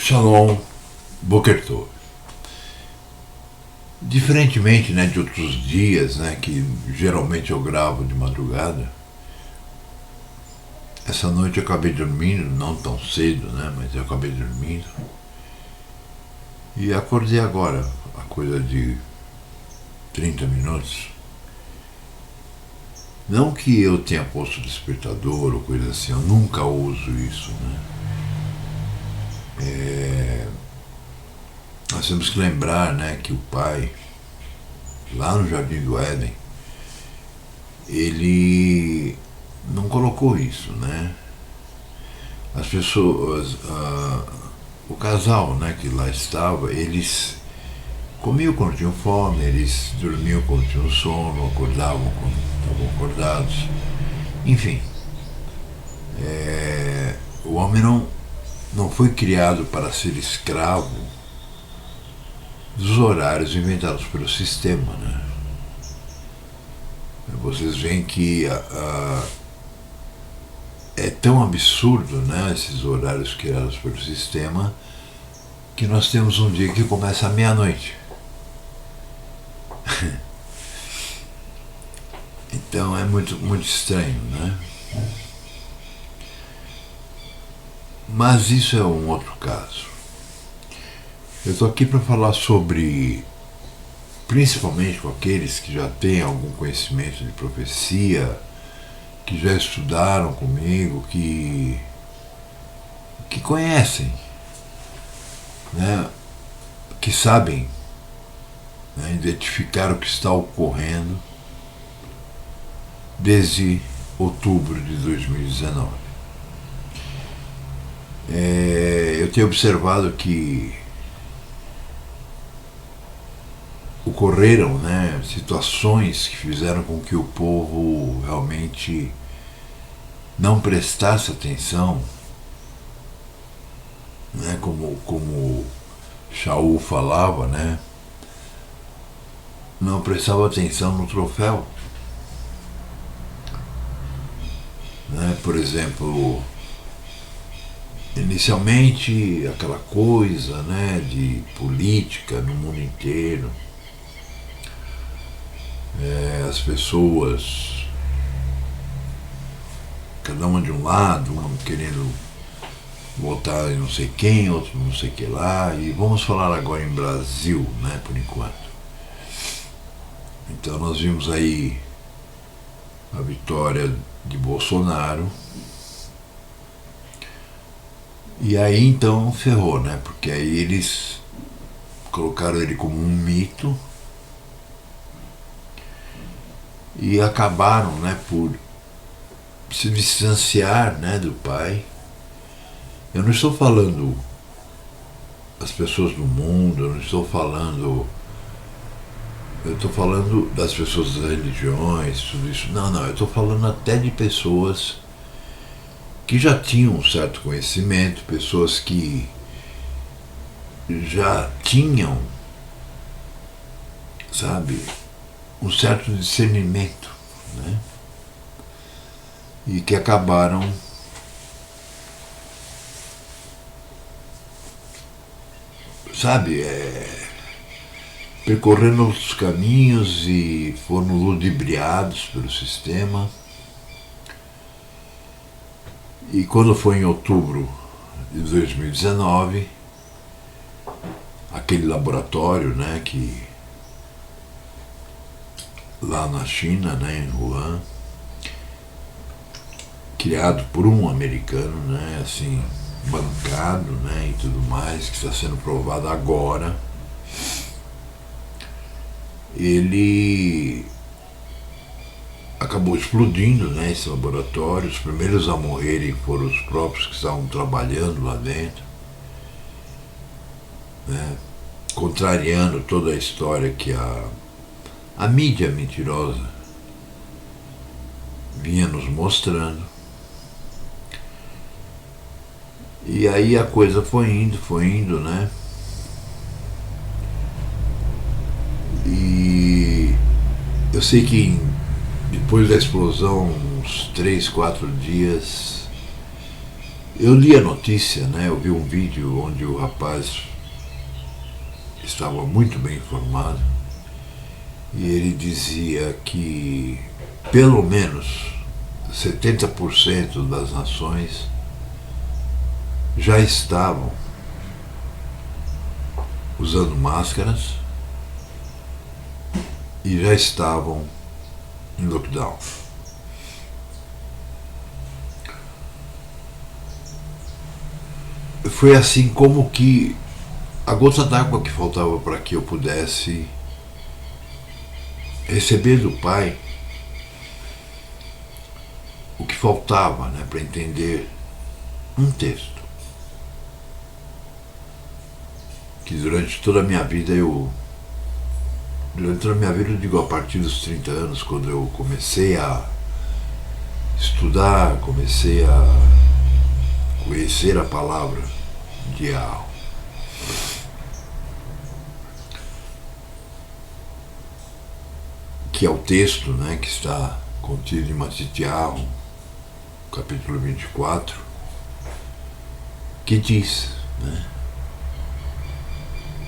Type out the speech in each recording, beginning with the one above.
Shalom, Boker Tov. Diferentemente, né, de outros dias, né, que geralmente eu gravo de madrugada, essa noite eu acabei dormindo, não tão cedo, né, mas eu acabei dormindo. E acordei agora, a coisa de 30 minutos. Não que eu tenha posto despertador ou coisa assim, eu nunca uso isso, né. Nós temos que lembrar, né, que o pai, lá no Jardim do Éden, ele não colocou isso, né? As pessoas, o casal, né, que lá estava, eles comiam quando tinham fome, eles dormiam quando tinham sono, acordavam quando estavam acordados, enfim. O homem não foi criado para ser escravo dos horários inventados pelo sistema, né? Vocês veem que é tão absurdo, né, esses horários criados pelo sistema, que nós temos um dia que começa à meia-noite. Então é muito, muito estranho, né? Mas isso é um outro caso. Eu estou aqui para falar sobre, principalmente com aqueles que já têm algum conhecimento de profecia, que já estudaram comigo, que conhecem, né, que sabem, né, identificar o que está ocorrendo desde outubro de 2019. Eu tenho observado que ocorreram, né, situações que fizeram com que o povo realmente não prestasse atenção, né, como Shaul falava, né, não prestava atenção no troféu, né, por exemplo, inicialmente aquela coisa, né, de política no mundo inteiro, as pessoas, cada uma de um lado, um querendo votar em não sei quem, outro não sei que lá, e vamos falar agora em Brasil, né, por enquanto. Então nós vimos aí a vitória de Bolsonaro, e aí então ferrou, né, porque aí eles colocaram ele como um mito e acabaram, né, por se distanciar, né, do pai. Eu não estou falando as pessoas do mundo, eu estou falando das pessoas das religiões, tudo isso. Não, eu estou falando até de pessoas que já tinham um certo conhecimento, pessoas que já tinham, sabe, um certo discernimento, né? E que acabaram percorrendo outros caminhos e foram ludibriados pelo sistema. E quando foi em outubro de 2019, aquele laboratório, né, que lá na China, né, em Wuhan, criado por um americano, né, assim, bancado, né, e tudo mais, que está sendo provado agora, ele acabou explodindo, né, esse laboratório. Os primeiros a morrerem foram os próprios que estavam trabalhando lá dentro, né, contrariando toda a história que a mídia mentirosa vinha nos mostrando. E aí a coisa foi indo, né? E eu sei que depois da explosão, uns 3, 4 dias, Eu li a notícia, né? Eu vi um vídeo onde o rapaz estava muito bem informado e ele dizia que pelo menos 70% das nações já estavam usando máscaras e já estavam em lockdown. Foi assim como que a gota d'água que faltava para que eu pudesse receber do Pai o que faltava, né, para entender um texto que durante toda a minha vida eu digo a partir dos 30 anos, quando eu comecei a estudar, comecei a conhecer a palavra de Yahweh. Que é o texto, né, que está contido em Matitiahu, capítulo 24, que diz, né?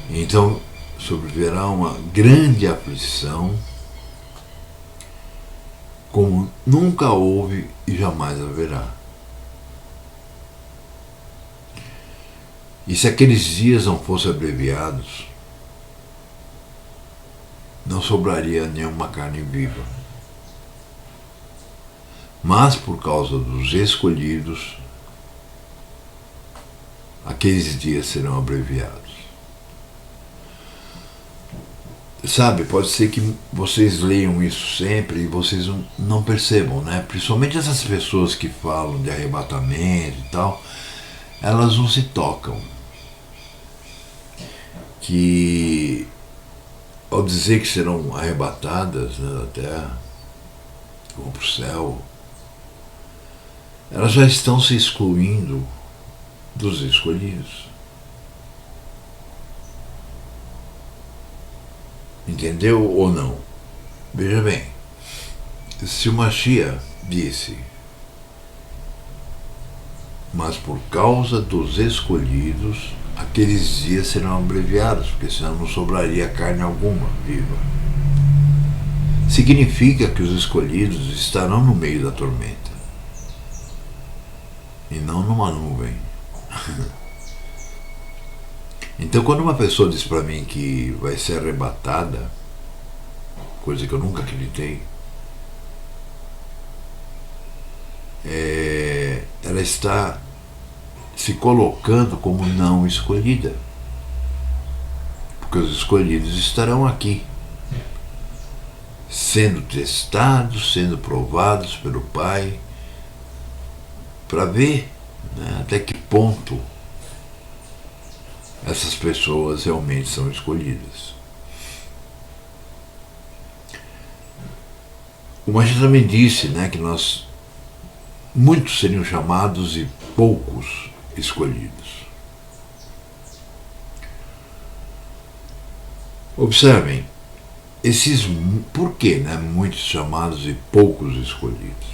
Então sobrevirá uma grande aflição, como nunca houve e jamais haverá. E se aqueles dias não fossem abreviados, não sobraria nenhuma carne viva. Mas por causa dos escolhidos, aqueles dias serão abreviados. Sabe, pode ser que vocês leiam isso sempre e vocês não percebam, né? Principalmente essas pessoas que falam de arrebatamento e tal, elas não se tocam. Que ao dizer que serão arrebatadas, né, da terra, vão para o céu, elas já estão se excluindo dos escolhidos. Entendeu ou não? Veja bem, se o Mashiach disse, mas por causa dos escolhidos, aqueles dias serão abreviados, porque senão não sobraria carne alguma viva. Significa que os escolhidos estarão no meio da tormenta e não numa nuvem. Então, quando uma pessoa diz para mim que vai ser arrebatada, coisa que eu nunca acreditei, ela está se colocando como não escolhida, porque os escolhidos estarão aqui, sendo testados, sendo provados pelo Pai, para ver, né, até que ponto essas pessoas realmente são escolhidas. O Mashiach também disse, né, que muitos seriam chamados e poucos escolhidos. Observem, por que, né, muitos chamados e poucos escolhidos?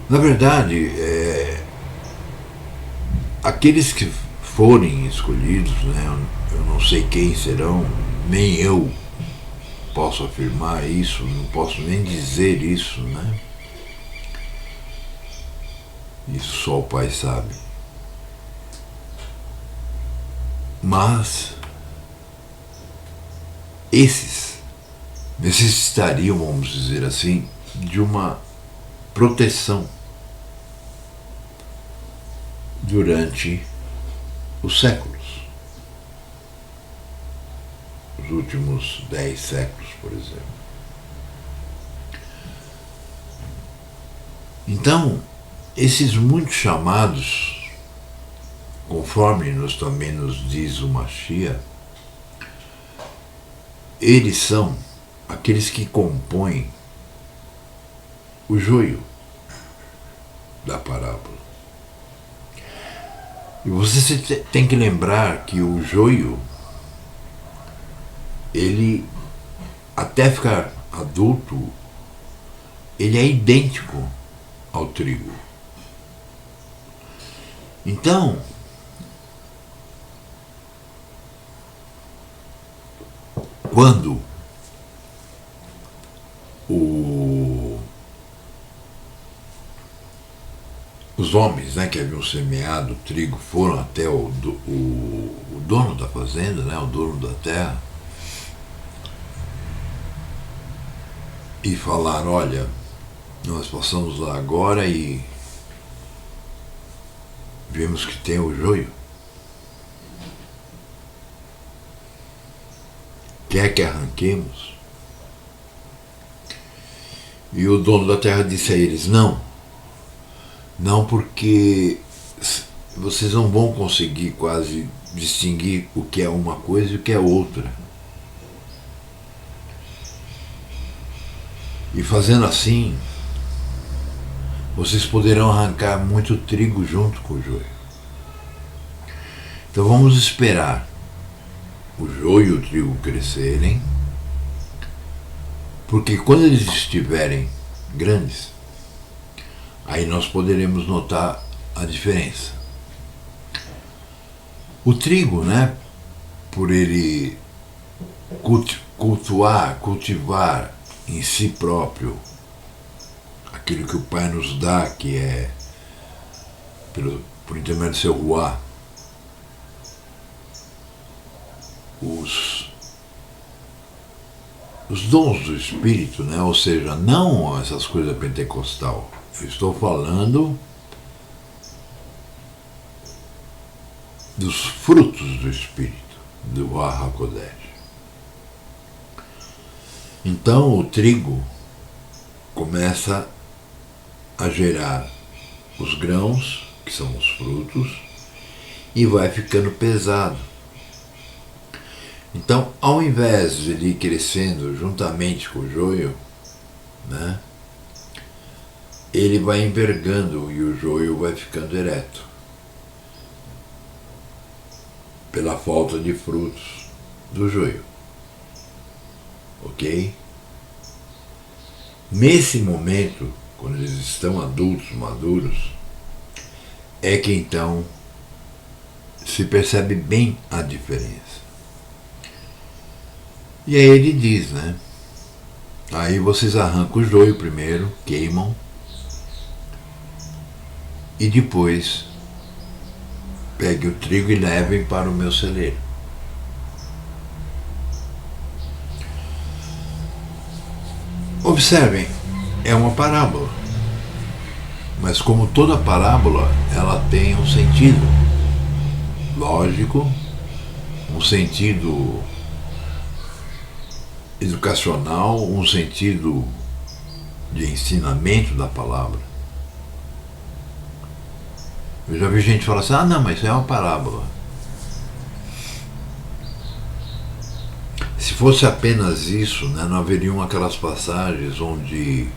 Na verdade, aqueles que forem escolhidos, né, eu não sei quem serão, nem eu posso afirmar isso, não posso nem dizer isso, né? Isso só o Pai sabe. Mas esses necessitariam, vamos dizer assim, de uma proteção durante os séculos, os últimos 10 séculos, por exemplo. Então, esses muitos chamados, conforme também nos diz o Mashiach, eles são aqueles que compõem o joio da parábola. E você tem que lembrar que o joio, ele, até ficar adulto, ele é idêntico ao trigo. Então, quando os homens, né, que haviam semeado o trigo foram até o dono da fazenda, né, o dono da terra, e falaram: olha, nós passamos lá agora e vimos que tem o joio. Quer que arranquemos? E o dono da terra disse a eles: não, porque vocês não vão conseguir quase distinguir o que é uma coisa e o que é outra. E fazendo assim, vocês poderão arrancar muito trigo junto com o joio. Então vamos esperar o joio e o trigo crescerem, porque quando eles estiverem grandes, aí nós poderemos notar a diferença. O trigo, né, por ele cultivar em si próprio aquilo que o Pai nos dá, que é por intermédio do seu Ruá, os dons do Espírito, né? Ou seja, não essas coisas pentecostal. Eu estou falando dos frutos do Espírito, do Ruach HaKodesh. Então o trigo começa a gerar os grãos, que são os frutos, e vai ficando pesado. Então, ao invés de ele ir crescendo juntamente com o joio, né, ele vai envergando e o joio vai ficando ereto, pela falta de frutos do joio. Ok? Nesse momento, quando eles estão adultos, maduros, é que então se percebe bem a diferença. E aí ele diz, né? Aí vocês arrancam o joio primeiro, queimam, e depois peguem o trigo e levem para o meu celeiro. Observem, é uma parábola, mas como toda parábola, ela tem um sentido lógico, um sentido educacional, um sentido de ensinamento da palavra. Eu já vi gente falar assim: ah, não, mas isso é uma parábola. Se fosse apenas isso, né, não haveriam aquelas passagens onde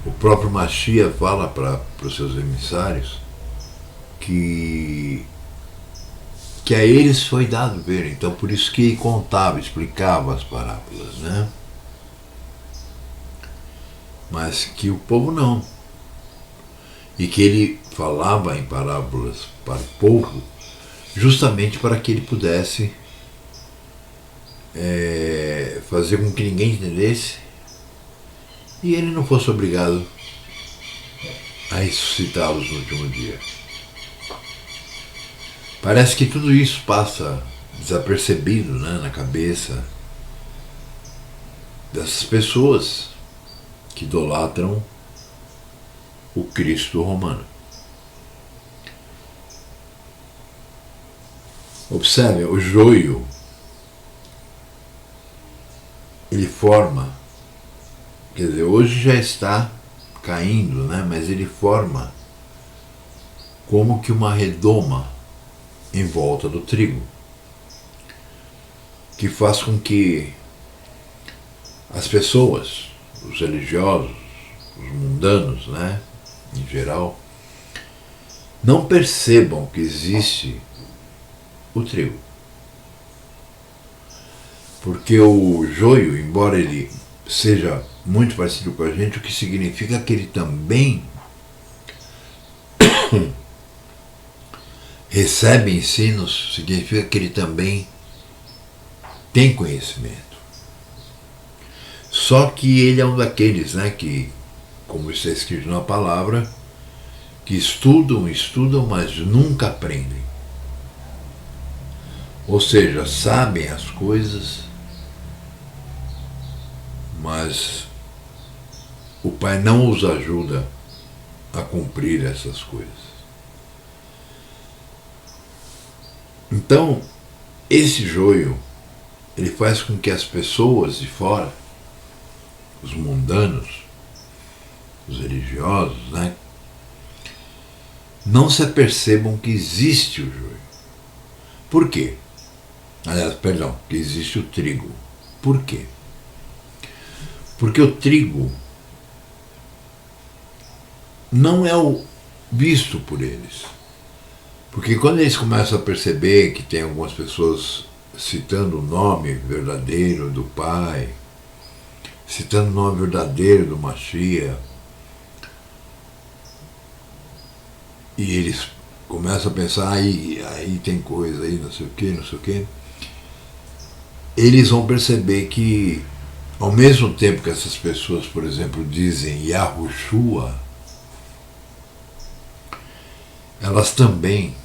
o próprio Mashiach fala para os seus emissários que a eles foi dado ver, então por isso que contava, explicava as parábolas, né? Mas que o povo não. E que ele falava em parábolas para o povo justamente para que ele pudesse fazer com que ninguém entendesse e ele não fosse obrigado a ressuscitá-los no último dia. Parece que tudo isso passa desapercebido, né, na cabeça dessas pessoas que idolatram o Cristo romano. Observe, o joio, ele forma, quer dizer, hoje já está caindo, né, mas ele forma como que uma redoma em volta do trigo, que faz com que as pessoas, os religiosos, os mundanos, né, em geral, não percebam que existe o trigo. Porque o joio, embora ele seja muito parecido com a gente, o que significa que ele também recebe ensinos, significa que ele também tem conhecimento. Só que ele é um daqueles, né, que, como está escrito na palavra, que estudam, mas nunca aprendem. Ou seja, sabem as coisas, mas o Pai não os ajuda a cumprir essas coisas. Então, esse joio, ele faz com que as pessoas de fora, os mundanos, os religiosos, né, não se apercebam que existe o joio. Por quê? Aliás, perdão, que existe o trigo. Por quê? Porque o trigo não é o visto por eles. Porque quando eles começam a perceber que tem algumas pessoas citando o nome verdadeiro do Pai, citando o nome verdadeiro do Mashiach, e eles começam a pensar, aí tem coisa, aí não sei o que, eles vão perceber que, ao mesmo tempo que essas pessoas, por exemplo, dizem Yahushua, elas também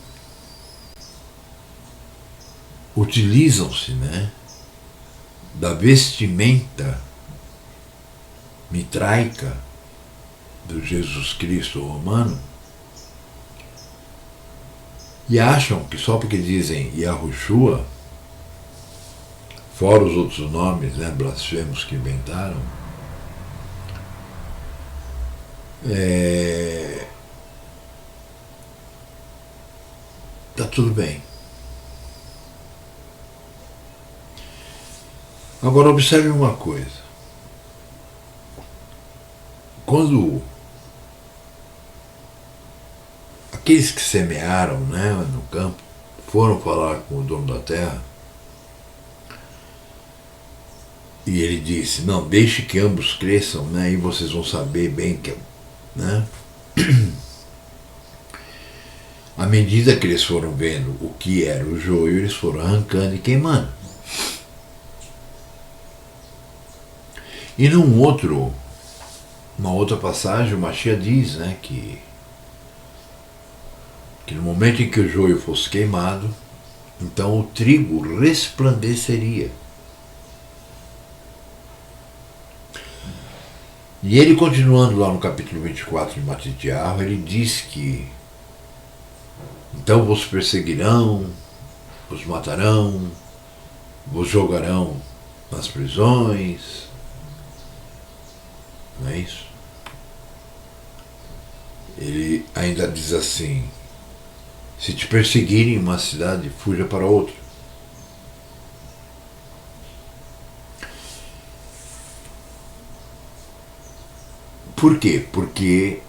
utilizam-se, né, da vestimenta mitraica do Jesus Cristo romano e acham que só porque dizem Yahushua, fora os outros nomes, né, blasfemos que inventaram, tá tudo bem. Agora observe uma coisa. Quando aqueles que semearam, né, no campo foram falar com o dono da terra e ele disse, não, deixe que ambos cresçam, né, e vocês vão saber bem que, né, à medida que eles foram vendo o que era o joio, eles foram arrancando e queimando. E uma outra passagem, o Mashiach diz, né, que no momento em que o joio fosse queimado, então o trigo resplandeceria. E ele, continuando lá no capítulo 24 de Matitiarro, ele diz que então vos perseguirão, vos matarão, vos jogarão nas prisões. Não é isso? Ele ainda diz assim, se te perseguirem em uma cidade, fuja para outra. Por quê? Porque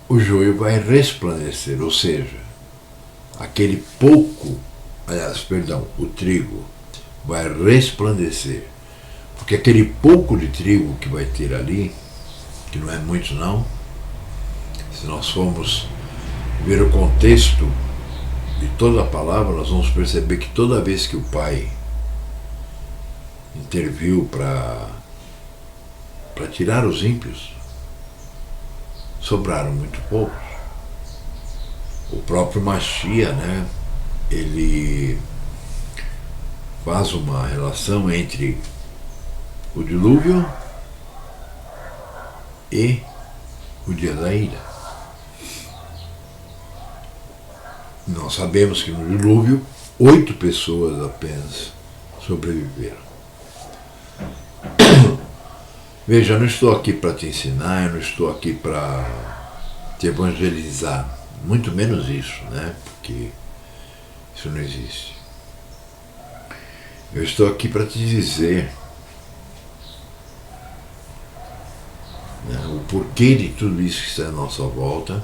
o joio vai resplandecer, ou seja, aquele pouco, o trigo vai resplandecer. Porque aquele pouco de trigo que vai ter ali, que não é muito não, se nós formos ver o contexto de toda a palavra, nós vamos perceber que toda vez que o Pai interviu para tirar os ímpios, sobraram muito poucos. O próprio Mashiach, né, ele faz uma relação entre o dilúvio e o dia da ira. Nós sabemos que no dilúvio 8 pessoas apenas sobreviveram. Veja, eu não estou aqui para te ensinar, eu não estou aqui para te evangelizar, muito menos isso, né? Porque isso não existe. Eu estou aqui para te dizer, né, o porquê de tudo isso que está à nossa volta,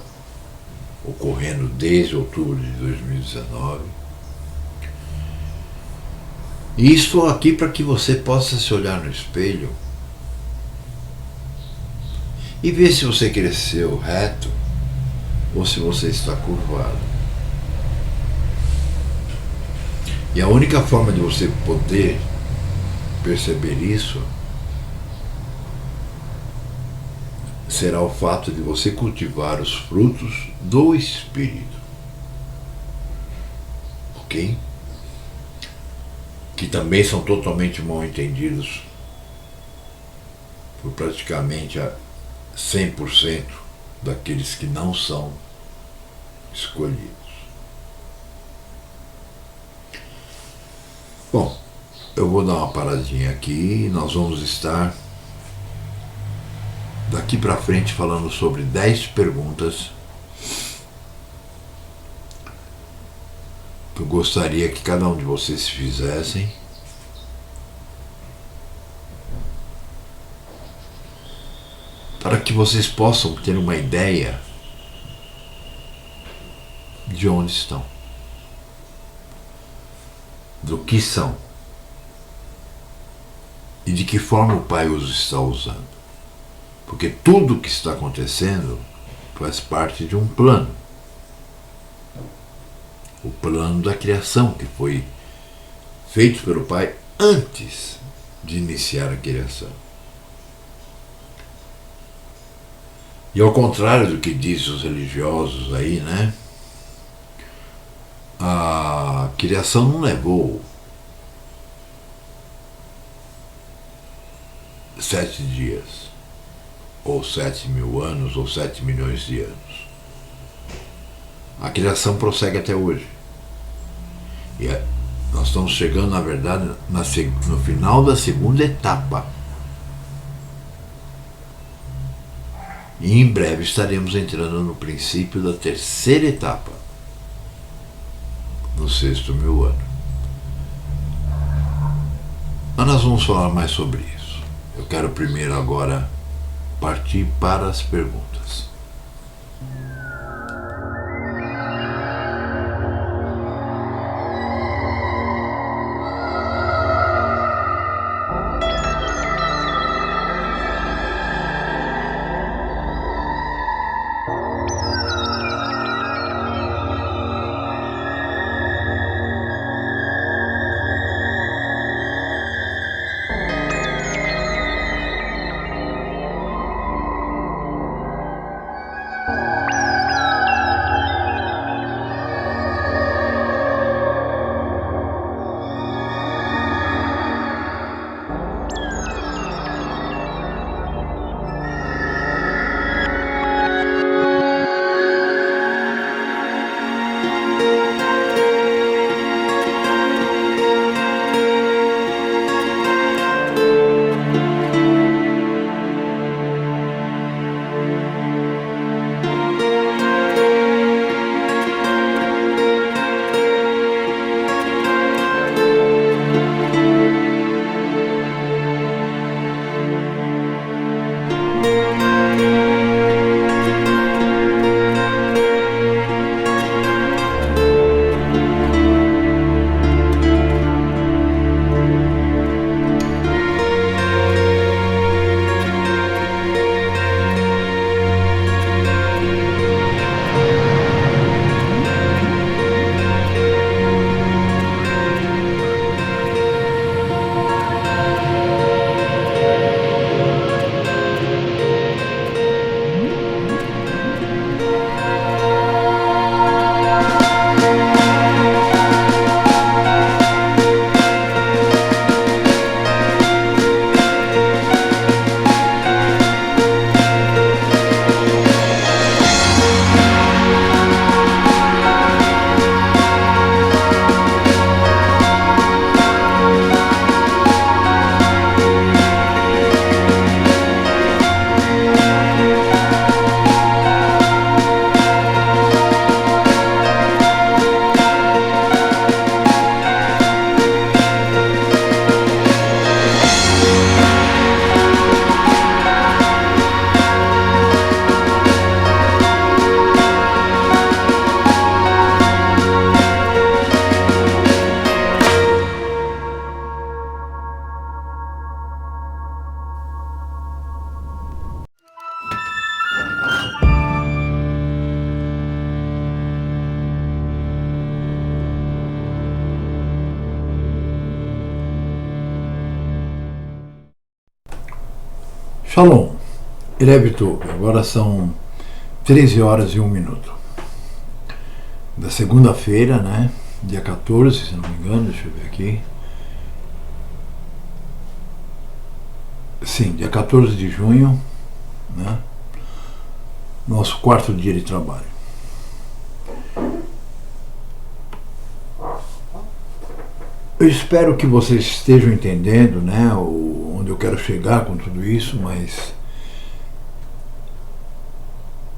ocorrendo desde outubro de 2019. E estou aqui para que você possa se olhar no espelho e ver se você cresceu reto ou se você está curvado. E a única forma de você poder perceber isso será o fato de você cultivar os frutos do Espírito. Ok? Que também são totalmente mal entendidos por praticamente 100% daqueles que não são escolhidos. Bom, eu vou dar uma paradinha aqui e nós vamos estar daqui para frente falando sobre 10 perguntas que eu gostaria que cada um de vocês fizessem para que vocês possam ter uma ideia de onde estão, do que são e de que forma o Pai os está usando. Porque tudo o que está acontecendo faz parte de um plano. O plano da criação, que foi feito pelo Pai antes de iniciar a criação. E ao contrário do que dizem os religiosos aí, né? A criação não levou 7 dias, ou 7.000 anos, ou 7 milhões de anos. A criação prossegue até hoje. E nós estamos chegando, na verdade, no final da segunda etapa. E em breve estaremos entrando no princípio da terceira etapa, no 6.000 ano. Mas nós vamos falar mais sobre isso. Eu quero primeiro agora partir para as perguntas. Shalom, Erev agora são 13 horas e 1 minuto da segunda-feira, né? Dia 14, se não me engano, deixa eu ver aqui. Sim, dia 14 de junho, né? Nosso quarto dia de trabalho. Eu espero que vocês estejam entendendo, né, onde eu quero chegar com tudo isso, mas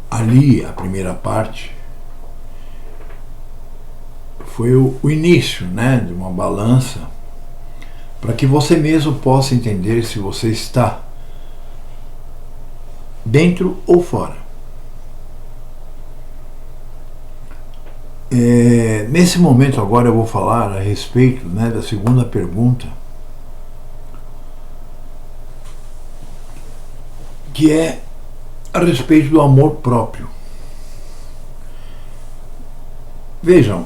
ali, a primeira parte, foi o início, né, de uma balança para que você mesmo possa entender se você está dentro ou fora. Nesse momento agora eu vou falar a respeito, né, da segunda pergunta, que é a respeito do amor próprio. Vejam,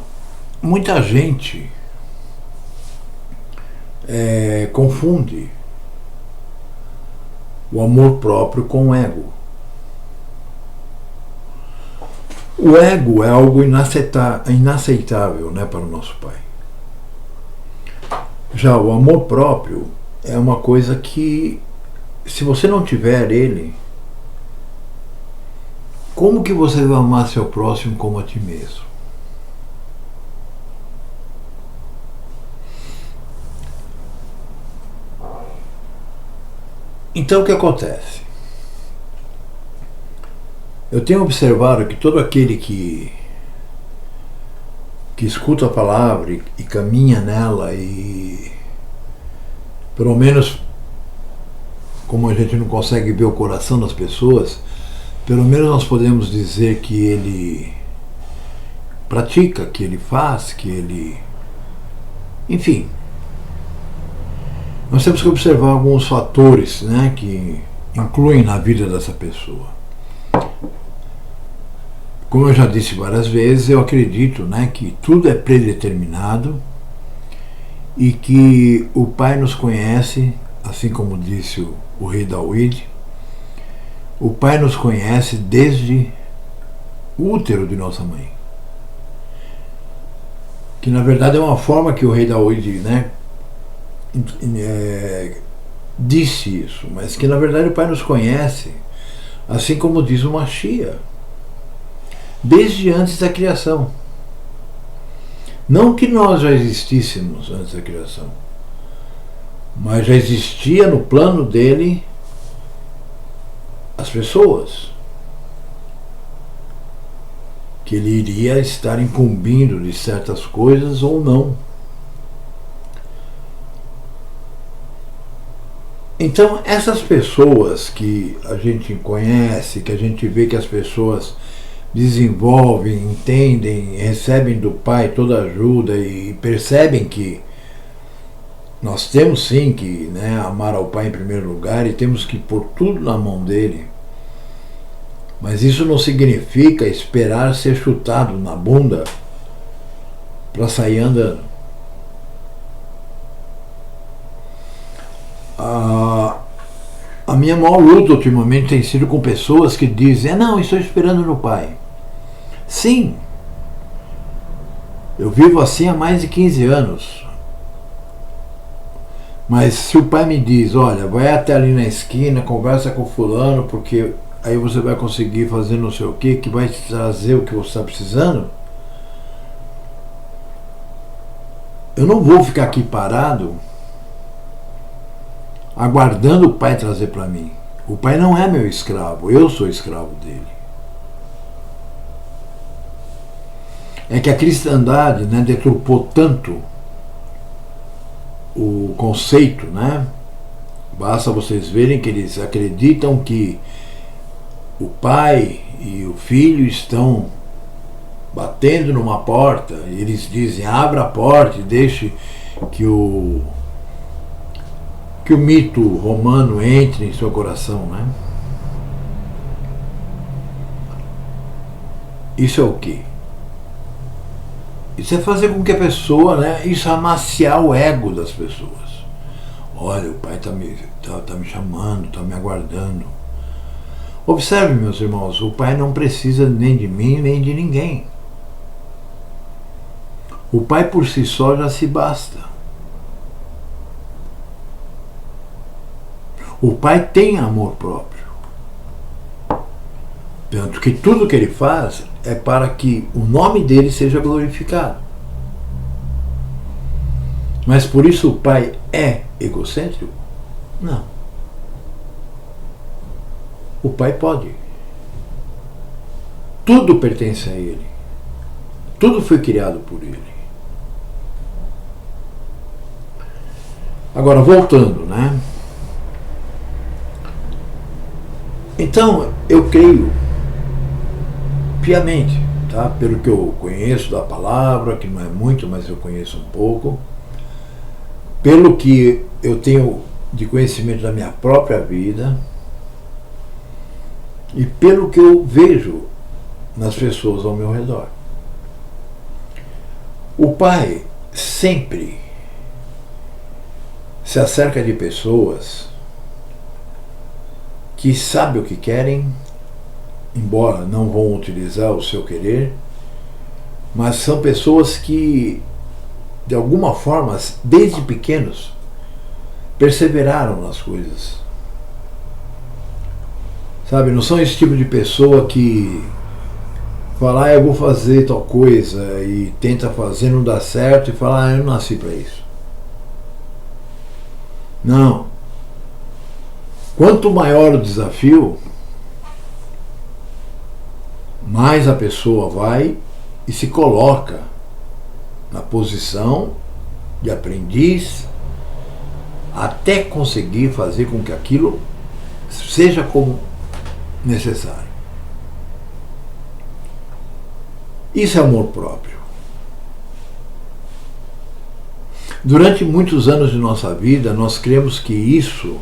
muita gente confunde o amor próprio com o ego. O ego é algo inaceitável, né, para o nosso Pai. Já o amor próprio é uma coisa que, se você não tiver ele, como que você vai amar seu próximo como a ti mesmo? Então o que acontece? Eu tenho observado que todo aquele que escuta a palavra e caminha nela, e pelo menos, como a gente não consegue ver o coração das pessoas, pelo menos nós podemos dizer que ele pratica, que ele faz, que ele... Enfim, nós temos que observar alguns fatores, né, que incluem na vida dessa pessoa. Como eu já disse várias vezes, eu acredito, né, que tudo é predeterminado e que o Pai nos conhece, assim como disse o rei David. O Pai nos conhece desde o útero de nossa mãe. Que na verdade é uma forma que o rei David, né, disse isso, mas que na verdade o Pai nos conhece, assim como diz o Mashiach, desde antes da criação. Não que nós já existíssemos antes da criação, mas já existia no plano dele as pessoas que ele iria estar incumbindo de certas coisas ou não. Então essas pessoas que a gente conhece, que a gente vê que as pessoas desenvolvem, entendem, recebem do Pai toda ajuda e percebem que nós temos sim que, né, amar ao Pai em primeiro lugar e temos que pôr tudo na mão dele, mas isso não significa esperar ser chutado na bunda para sair andando. A minha maior luta ultimamente tem sido com pessoas que dizem: não, estou esperando no Pai. Sim, eu vivo assim há mais de 15 anos. Mas se o Pai me diz: olha, vai até ali na esquina, conversa com fulano, porque aí você vai conseguir fazer não sei o que vai te trazer o que você está precisando, eu não vou ficar aqui parado aguardando o Pai trazer para mim. O Pai não é meu escravo, eu sou escravo dele. É que a cristandade, né, deturpou tanto o conceito, né? Basta vocês verem que eles acreditam que o Pai e o Filho estão batendo numa porta, e eles dizem: abra a porta e deixe que o mito romano entre em seu coração, né? Isso é o quê? Isso é fazer com que a pessoa, né, isso é amaciar o ego das pessoas. Olha, o pai está me chamando, está me aguardando. Observe, meus irmãos, o pai não precisa nem de mim, nem de ninguém. O pai por si só já se basta. O pai tem amor próprio. Tanto que tudo que ele faz é para que o nome dele seja glorificado. Mas por isso o pai é egocêntrico? Não. O pai pode. Tudo pertence a ele. Tudo foi criado por ele. Agora, voltando, né? Então, eu creio piamente, tá? Pelo que eu conheço da palavra, que não é muito, mas eu conheço um pouco, pelo que eu tenho de conhecimento da minha própria vida e pelo que eu vejo nas pessoas ao meu redor. O pai sempre se acerca de pessoas que sabem o que querem, embora não vão utilizar o seu querer, mas são pessoas que, de alguma forma, desde pequenos, perseveraram nas coisas. Sabe, não são esse tipo de pessoa que fala, eu vou fazer tal coisa e tenta fazer, não dá certo e fala, eu não nasci para isso. Não. Quanto maior o desafio, mais a pessoa vai e se coloca na posição de aprendiz até conseguir fazer com que aquilo seja como necessário. Isso é amor próprio. Durante muitos anos de nossa vida, nós cremos que isso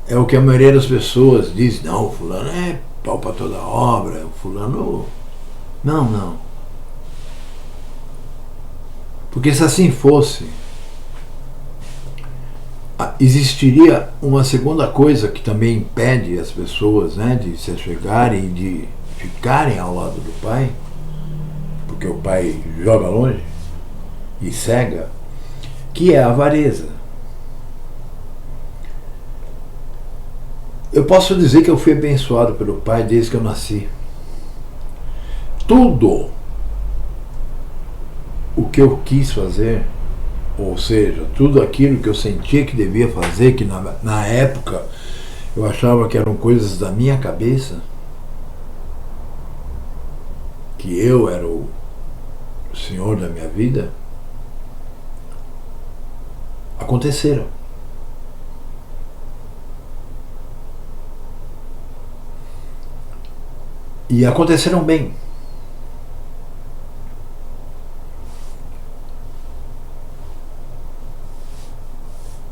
é o que a maioria das pessoas diz. Não, o fulano é pau para toda obra, o fulano... Não. Porque se assim fosse, existiria uma segunda coisa que também impede as pessoas, né, de se achegarem, de ficarem ao lado do pai, porque o pai joga longe e cega, que é a avareza. Eu posso dizer que eu fui abençoado pelo pai desde que eu nasci. Tudo o que eu quis fazer, ou seja, tudo aquilo que eu sentia que devia fazer, que na época eu achava que eram coisas da minha cabeça, que eu era o senhor da minha vida, aconteceram. E aconteceram bem.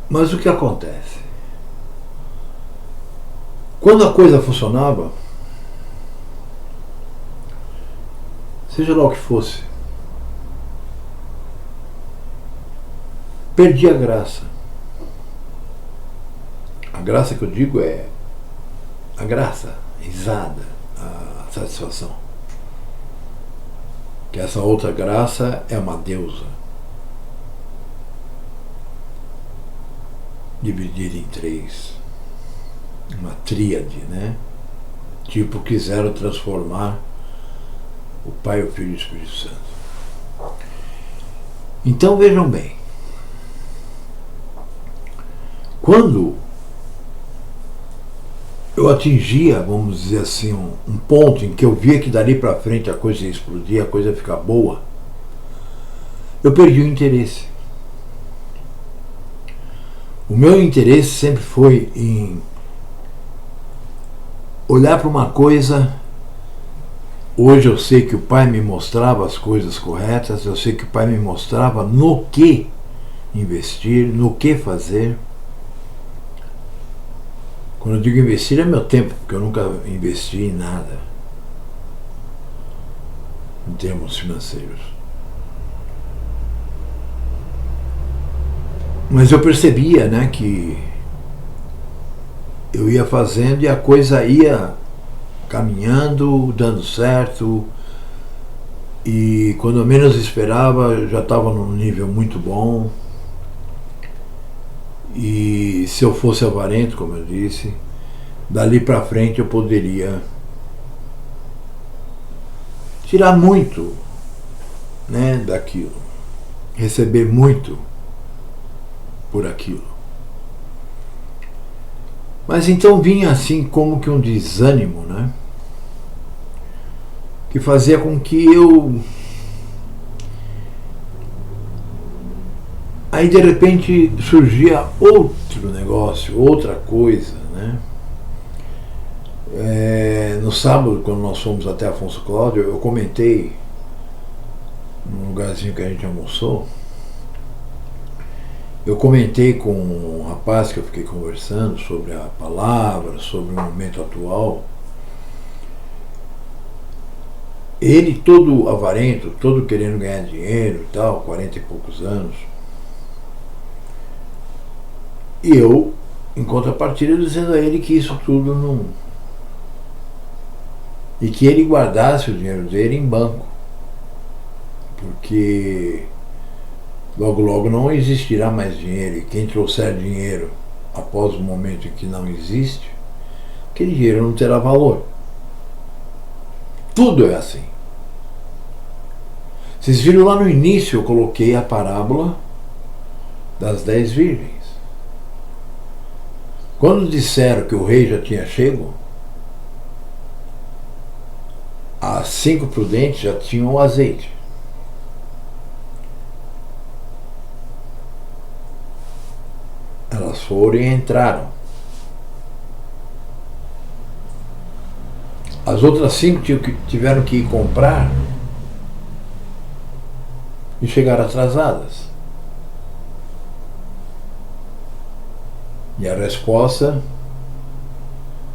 Mas o que acontece? Quando a coisa funcionava, seja lá o que fosse, perdi a graça. A graça que eu digo é a graça, a risada, a satisfação. Que essa outra graça é uma deusa, dividida em três, uma tríade, né? Tipo, quiseram transformar o Pai, o Filho e o Espírito Santo. Então vejam bem, quando eu atingia, vamos dizer assim, um ponto em que eu via que dali para frente a coisa ia explodir, a coisa ia ficar boa, eu perdi o interesse. O meu interesse sempre foi em olhar para uma coisa. Hoje eu sei que o pai me mostrava as coisas corretas, eu sei que o pai me mostrava no que investir, no que fazer. Quando eu digo investir é meu tempo, porque eu nunca investi em nada em termos financeiros. Mas eu percebia, né, que eu ia fazendo e a coisa ia caminhando, dando certo, e quando eu menos esperava já estava num nível muito bom. E se eu fosse avarento, como eu disse, dali para frente eu poderia tirar muito, né, daquilo, receber muito por aquilo. Mas então vinha assim como que um desânimo, né, que fazia com que eu... Aí de repente surgia outro negócio, outra coisa, né? No sábado, quando nós fomos até Afonso Cláudio, eu comentei num lugarzinho que a gente almoçou, eu comentei com um rapaz que eu fiquei conversando sobre a palavra, sobre o momento atual. Ele todo avarento, todo querendo ganhar dinheiro e tal, 40 e poucos anos. E eu, em contrapartida, dizendo a ele que isso tudo não... E que ele guardasse o dinheiro dele em banco. Porque logo logo não existirá mais dinheiro. E quem trouxer dinheiro após o momento em que não existe, aquele dinheiro não terá valor. Tudo é assim. Vocês viram lá no início, eu coloquei a parábola das 10 virgens. Quando disseram que o rei já tinha chego, as 5 prudentes já tinham o azeite. Elas foram e entraram. As outras 5 tiveram que ir comprar e chegaram atrasadas. E a resposta: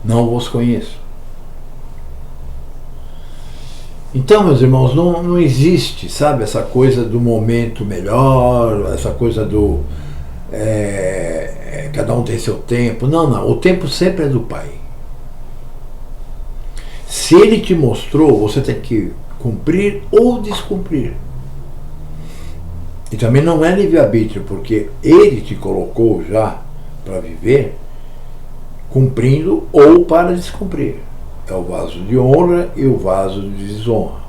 não vos conheço. Então, meus irmãos, não existe, sabe, essa coisa do momento melhor, essa coisa do cada um tem seu tempo. Não, o tempo sempre é do Pai. Se Ele te mostrou, você tem que cumprir ou descumprir. E também não é livre-arbítrio, porque Ele te colocou já para viver, cumprindo ou para descumprir. É o vaso de honra e o vaso de desonra.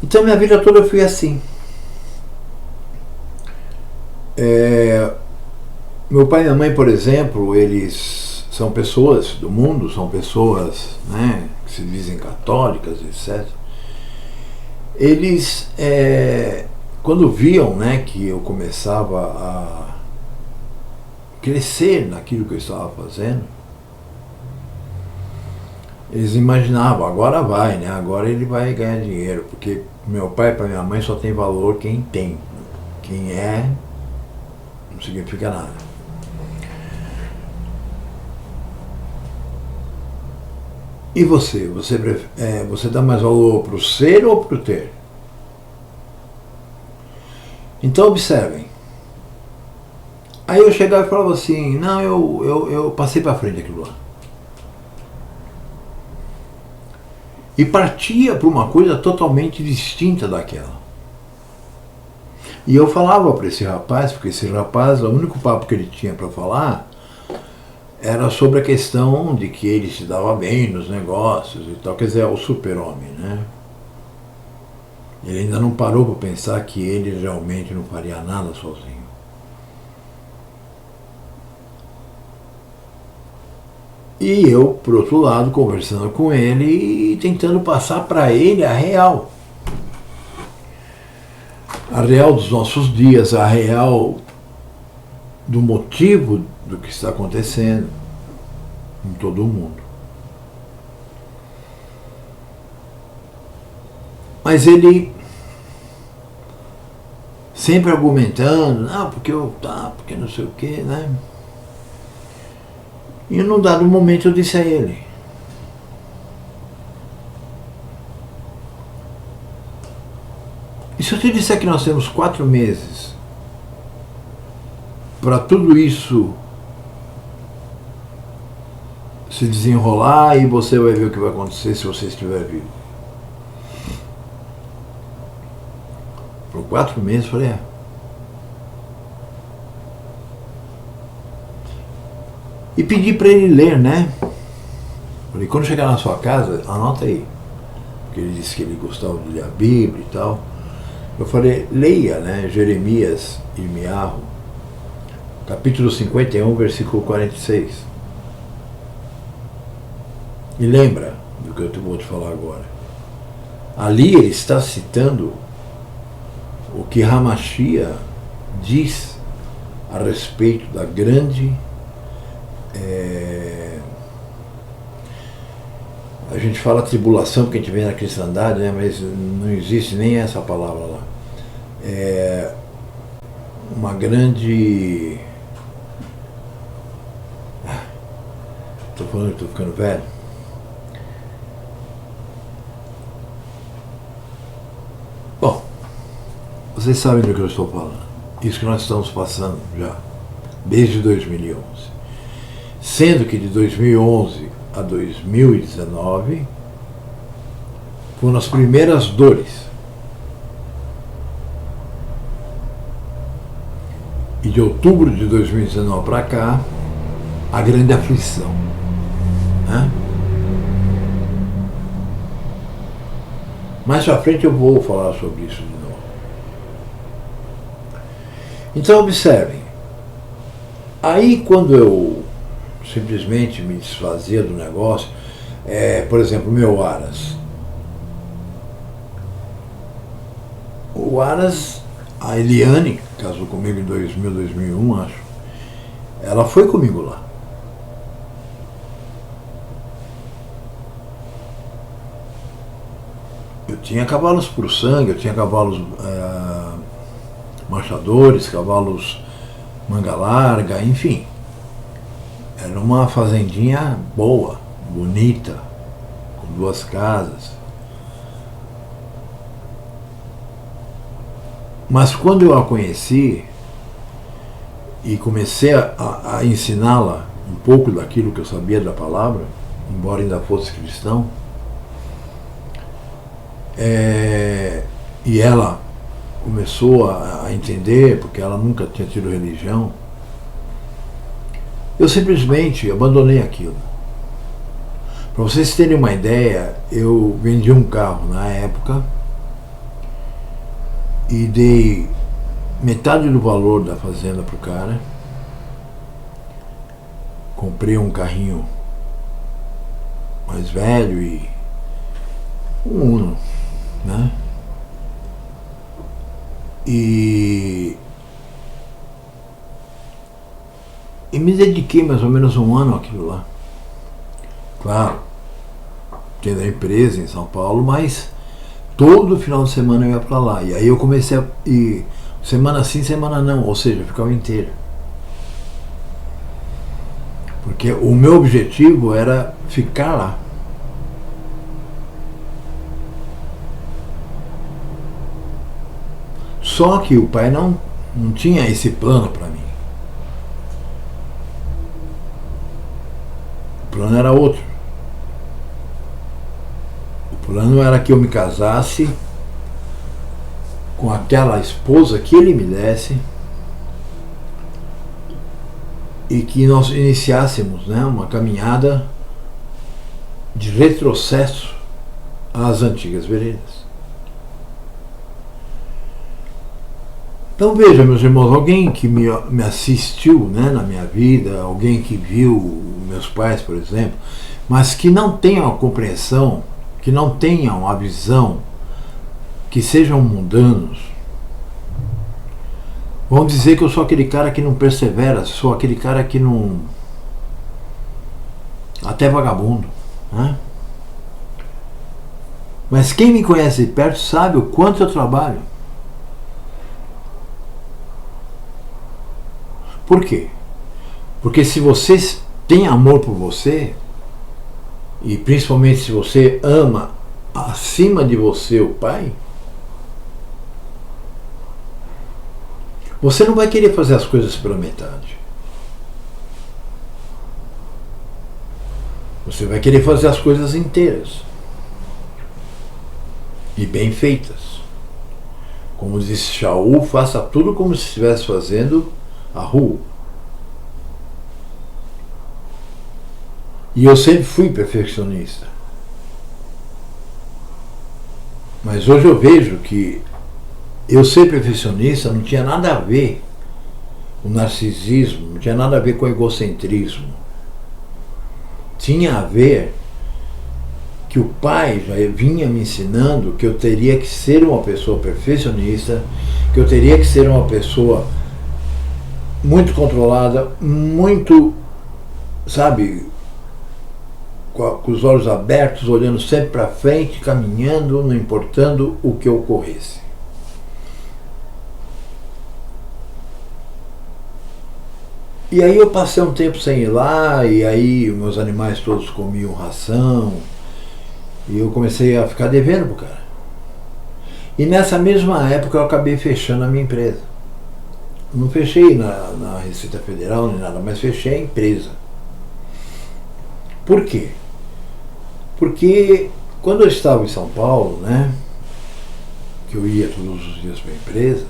Então minha vida toda eu fui assim. Meu pai e minha mãe, por exemplo, eles são pessoas do mundo, são pessoas, né, que se dizem católicas, etc. Eles, quando viam, né, que eu começava a crescer naquilo que eu estava fazendo, eles imaginavam, agora vai, né? Agora ele vai ganhar dinheiro, porque meu pai para minha mãe só tem valor quem tem. Quem é, não significa nada. E você? Você dá mais valor para o ser ou para o ter? Então observem. Aí eu chegava e falava assim, não, eu passei para frente aquilo lá. E partia para uma coisa totalmente distinta daquela. E eu falava para esse rapaz, porque esse rapaz, o único papo que ele tinha para falar era sobre a questão de que ele se dava bem nos negócios e tal, quer dizer, é o super-homem, né? Ele ainda não parou para pensar que ele realmente não faria nada sozinho. E eu, por outro lado, conversando com ele e tentando passar para ele a real. A real dos nossos dias, a real do motivo do que está acontecendo em todo o mundo. Mas ele sempre argumentando, não, porque porque não sei o que, né? E num dado momento eu disse a ele, E se eu te disser que nós temos 4 meses para tudo isso se desenrolar e você vai ver o que vai acontecer se você estiver vivo? Por 4 meses, eu falei, E pedi para ele ler, né? Falei, quando chegar na sua casa, anota aí. Porque ele disse que ele gostava de ler a Bíblia e tal. Eu falei, leia, né? Jeremias, Irmiarro, capítulo 51, versículo 46. E lembra do que eu vou te falar agora. Ali ele está citando o que Hamashia diz a respeito da grande... a gente fala tribulação porque a gente vem na cristandade, né? Mas não existe nem essa palavra lá. Uma grande... Estou falando que estou ficando velho. Bom, vocês sabem do que eu estou falando. Isso que nós estamos passando já, desde 2011. Sendo que de 2011 a 2019 foram as primeiras dores. E de outubro de 2019 para cá, a grande aflição. Né? Mais para frente eu vou falar sobre isso de novo. Então observem. Aí quando eu simplesmente me desfazia do negócio, por exemplo, o meu Aras. O Aras, a Eliane, que casou comigo em 2000, 2001, acho, ela foi comigo lá. Eu tinha cavalos por sangue, eu tinha cavalos marchadores, cavalos manga larga, enfim. Era uma fazendinha boa, bonita, com 2 casas. Mas quando eu a conheci e comecei a ensiná-la um pouco daquilo que eu sabia da palavra, embora ainda fosse cristão, e ela começou a entender, porque ela nunca tinha tido religião, eu simplesmente abandonei aquilo. Para vocês terem uma ideia, eu vendi um carro na época e dei metade do valor da fazenda para o cara. Comprei um carrinho mais velho e um Uno, né? E me dediquei mais ou menos 1 ano àquilo lá. Claro, tendo a empresa em São Paulo, mas todo final de semana eu ia para lá. E aí eu comecei a ir semana sim, semana não, ou seja, eu ficava inteiro. Porque o meu objetivo era ficar lá. Só que o pai não tinha esse plano para mim. O plano era outro. O plano era que eu me casasse com aquela esposa que ele me desse e que nós iniciássemos, né, uma caminhada de retrocesso às antigas veredas. Então veja, meus irmãos, alguém que me assistiu, né, na minha vida, alguém que viu meus pais, por exemplo, mas que não tenham a compreensão, que não tenham a visão, que sejam mundanos, vão dizer que eu sou aquele cara que não persevera, sou aquele cara que não... até vagabundo, né? Mas quem me conhece de perto sabe o quanto eu trabalho. Por quê? Porque se você tem amor por você, e principalmente se você ama acima de você o pai, você não vai querer fazer as coisas pela metade. Você vai querer fazer as coisas inteiras e bem feitas. Como disse Shaul, faça tudo como se estivesse fazendo a rua. E eu sempre fui perfeccionista. Mas hoje eu vejo que eu ser perfeccionista não tinha nada a ver com o narcisismo, não tinha nada a ver com o egocentrismo. Tinha a ver que o pai já vinha me ensinando que eu teria que ser uma pessoa perfeccionista, que eu teria que ser uma pessoa muito controlada, muito, sabe, com os olhos abertos, olhando sempre para frente, caminhando, não importando o que ocorresse. E aí eu passei um tempo sem ir lá, e aí meus animais todos comiam ração, e eu comecei a ficar devendo pro cara. E nessa mesma época eu acabei fechando a minha empresa. Não fechei na Receita Federal nem nada, mas fechei a empresa. Por quê? Porque quando eu estava em São Paulo, né, que eu ia todos os dias para a empresa,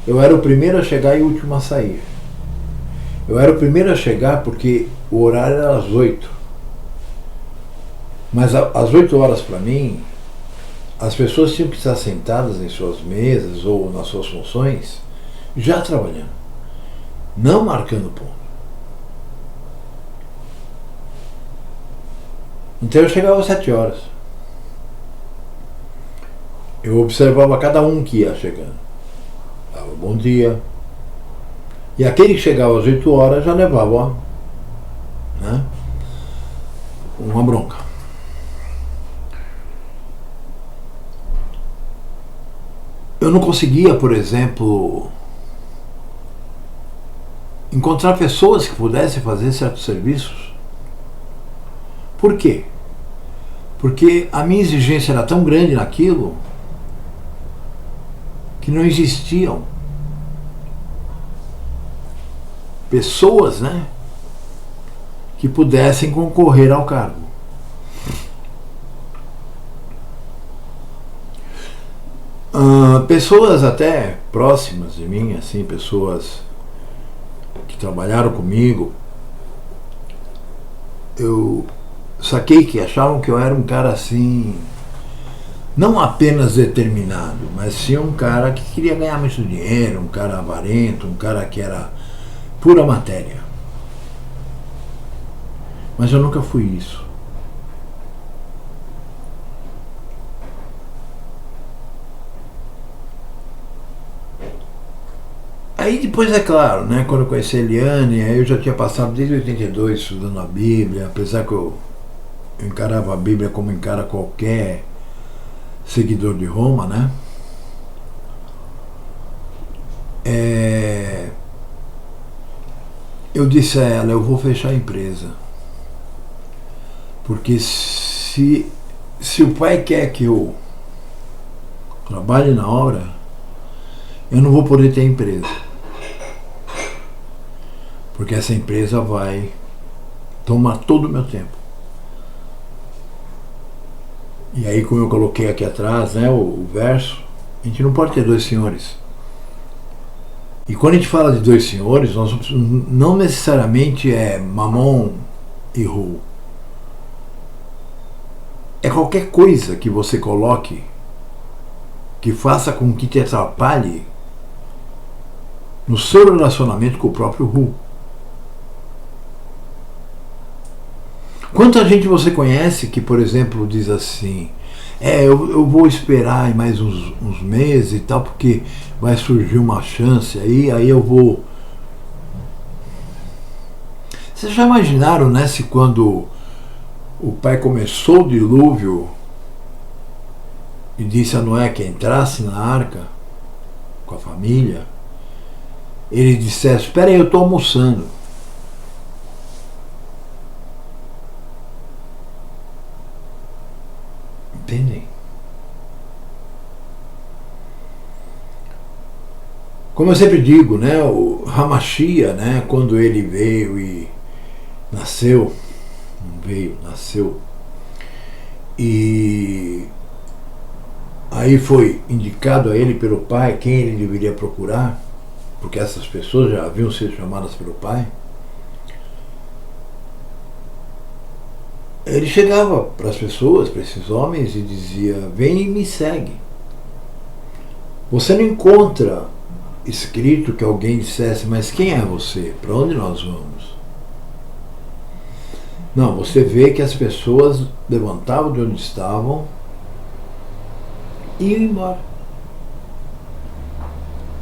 eu era o primeiro a chegar e o último a sair. Eu era o primeiro a chegar porque o horário era às 8. Mas às 8 horas para mim, as pessoas tinham que estar sentadas em suas mesas ou nas suas funções, já trabalhando, não marcando ponto. Então eu chegava às 7 horas. Eu observava cada um que ia chegando. Dava bom dia. E aquele que chegava às 8 horas já levava, né, uma bronca. Eu não conseguia, por exemplo, encontrar pessoas que pudessem fazer certos serviços. Por quê? Porque a minha exigência era tão grande naquilo que não existiam pessoas, né, que pudessem concorrer ao cargo. Pessoas até próximas de mim, assim, pessoas que trabalharam comigo, eu saquei que achavam que eu era um cara assim, não apenas determinado, mas sim um cara que queria ganhar muito dinheiro, um cara avarento, um cara que era pura matéria. Mas eu nunca fui isso. Aí depois, é claro, né, quando eu conheci a Eliane, aí eu já tinha passado desde 82 estudando a Bíblia, apesar que eu encarava a Bíblia como encara qualquer seguidor de Roma, né? Eu disse a ela, eu vou fechar a empresa. Porque se o pai quer que eu trabalhe na obra, eu não vou poder ter empresa. Porque essa empresa vai tomar todo o meu tempo. E aí, como eu coloquei aqui atrás, né, o verso, a gente não pode ter dois senhores. E quando a gente fala de dois senhores, nós não necessariamente é Mamon e Ru. É qualquer coisa que você coloque que faça com que te atrapalhe no seu relacionamento com o próprio Ru. Quanta gente você conhece que, por exemplo, diz assim, eu vou esperar mais uns meses e tal, porque vai surgir uma chance aí eu vou... Vocês já imaginaram, né, se quando o pai começou o dilúvio e disse a Noé que entrasse na arca com a família, ele dissesse, espera aí, eu estou almoçando. Entendem? Como eu sempre digo, né, o Hamashia, né, quando ele veio e nasceu, nasceu, e aí foi indicado a ele pelo pai quem ele deveria procurar, porque essas pessoas já haviam sido chamadas pelo pai. Ele chegava para as pessoas, para esses homens, e dizia: vem e me segue. Você não encontra escrito que alguém dissesse: mas quem é você? Para onde nós vamos? Não, você vê que as pessoas levantavam de onde estavam e iam embora.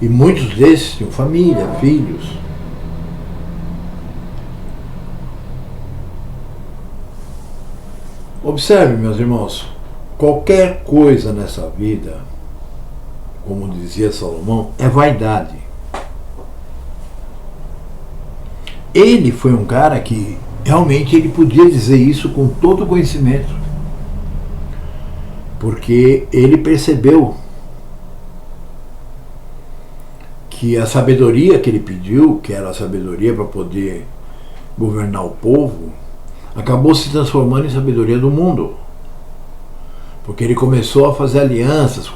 E muitos desses tinham família, filhos. Observe, meus irmãos, qualquer coisa nessa vida, como dizia Salomão, é vaidade. Ele foi um cara que realmente ele podia dizer isso com todo o conhecimento, porque ele percebeu que a sabedoria que ele pediu, que era a sabedoria para poder governar o povo, acabou se transformando em sabedoria do mundo. Porque ele começou a fazer alianças,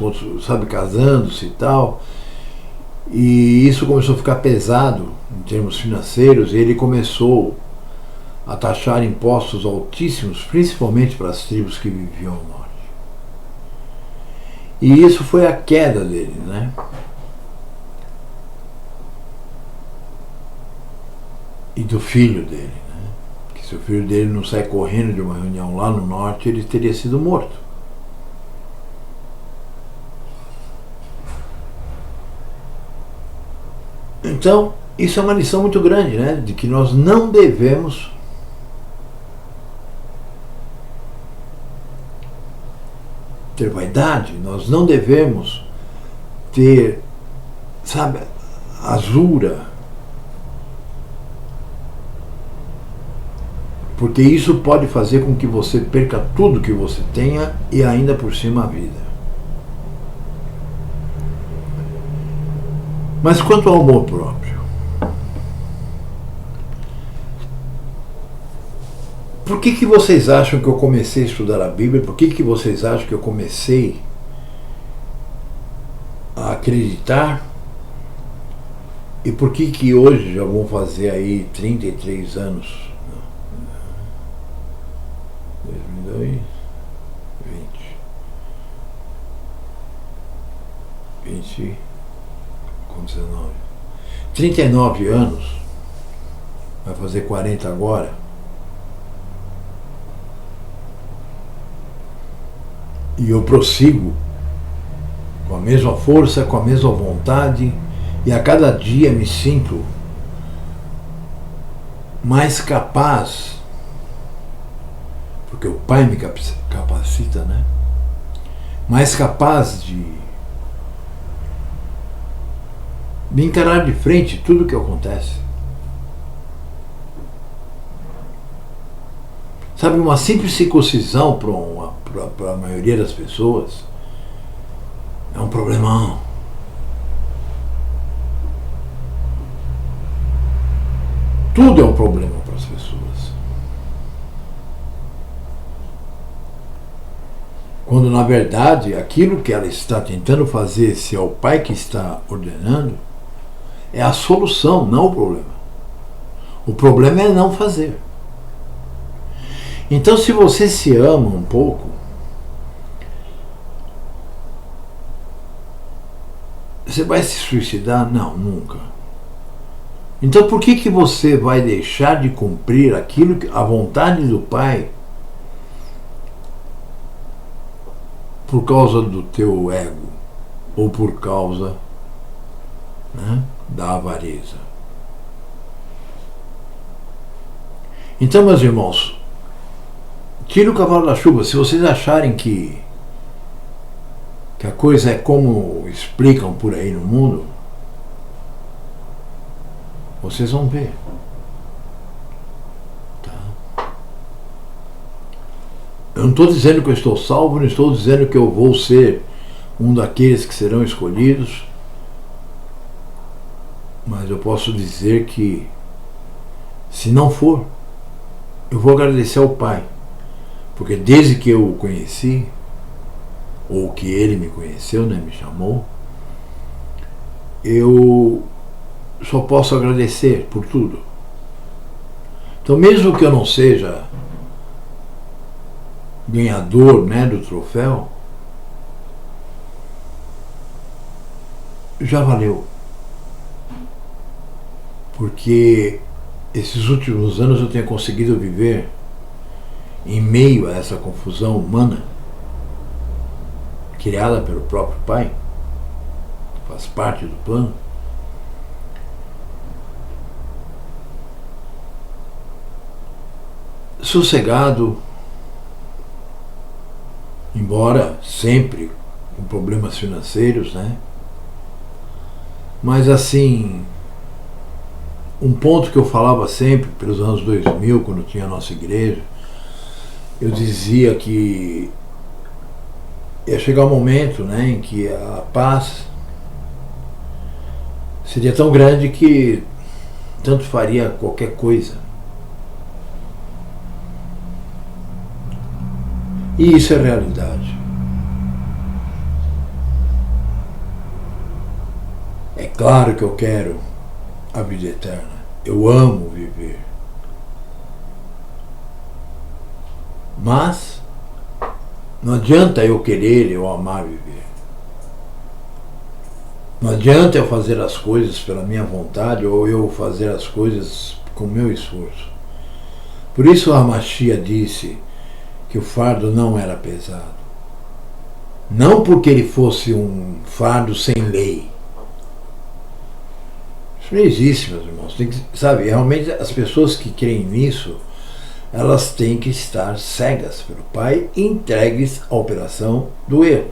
sabe, casando-se e tal, e isso começou a ficar pesado em termos financeiros, e ele começou a taxar impostos altíssimos, principalmente para as tribos que viviam ao norte. E isso foi a queda dele, né? E do filho dele, né? Que se o filho dele não sai correndo de uma reunião lá no norte, ele teria sido morto. Então, isso é uma lição muito grande, né? De que nós não devemos ter vaidade, nós não devemos ter, sabe, azura, porque isso pode fazer com que você perca tudo que você tenha e ainda por cima a vida. Mas quanto ao amor próprio, por que vocês acham que eu comecei a estudar a Bíblia? Por que vocês acham que eu comecei a acreditar? E por que hoje já vão fazer aí 33 anos? 2002, 20, com 19, 39 anos, vai fazer 40 agora. E eu prossigo com a mesma força, com a mesma vontade, e a cada dia me sinto mais capaz, porque o Pai me capacita, né? Mais capaz de me encarar de frente tudo o que acontece. Sabe, uma simples circuncisão para a maioria das pessoas é um problemão. Tudo é um problema para as pessoas. Quando na verdade aquilo que ela está tentando fazer, se é o Pai que está ordenando, é a solução, não o problema. O problema é não fazer. Então, se você se ama um pouco, você vai se suicidar? Não, nunca. Então, por que você vai deixar de cumprir aquilo que a vontade do Pai por causa do teu ego ou por causa, né, da avareza? Então, meus irmãos, tira o cavalo da chuva. Se vocês acharem que a coisa é como explicam por aí no mundo, vocês vão ver. Tá? Eu não estou dizendo que eu estou salvo, não estou dizendo que eu vou ser um daqueles que serão escolhidos. Mas eu posso dizer que, se não for, eu vou agradecer ao Pai, porque desde que eu o conheci, ou que ele me conheceu, né, me chamou, eu só posso agradecer por tudo. Então, mesmo que eu não seja ganhador, né, do troféu, já valeu. Porque esses últimos anos eu tenho conseguido viver em meio a essa confusão humana criada pelo próprio Pai, faz parte do plano. Sossegado, embora sempre com problemas financeiros, né? Mas assim, um ponto que eu falava sempre, pelos anos 2000, quando tinha a nossa igreja, eu dizia que ia chegar um momento, né, em que a paz seria tão grande que tanto faria qualquer coisa. E isso é realidade. É claro que eu quero a vida eterna. Eu amo viver. Mas não adianta eu querer, eu amar viver. Não adianta eu fazer as coisas pela minha vontade ou eu fazer as coisas com o meu esforço. Por isso a Machia disse que o fardo não era pesado. Não porque ele fosse um fardo sem lei. Isso não existe, meus irmãos. Tem que, sabe, realmente as pessoas que creem nisso, elas têm que estar cegas pelo Pai, entregues à operação do erro.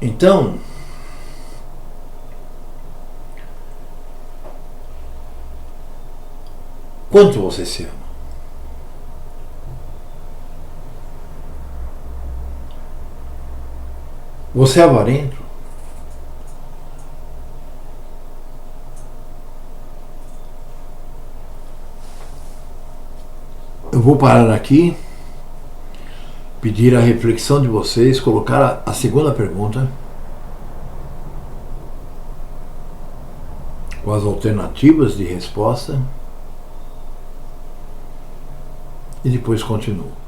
Então, quanto você se ama? Você é avarento? Eu vou parar aqui, pedir a reflexão de vocês, colocar a segunda pergunta com as alternativas de resposta e depois continuo.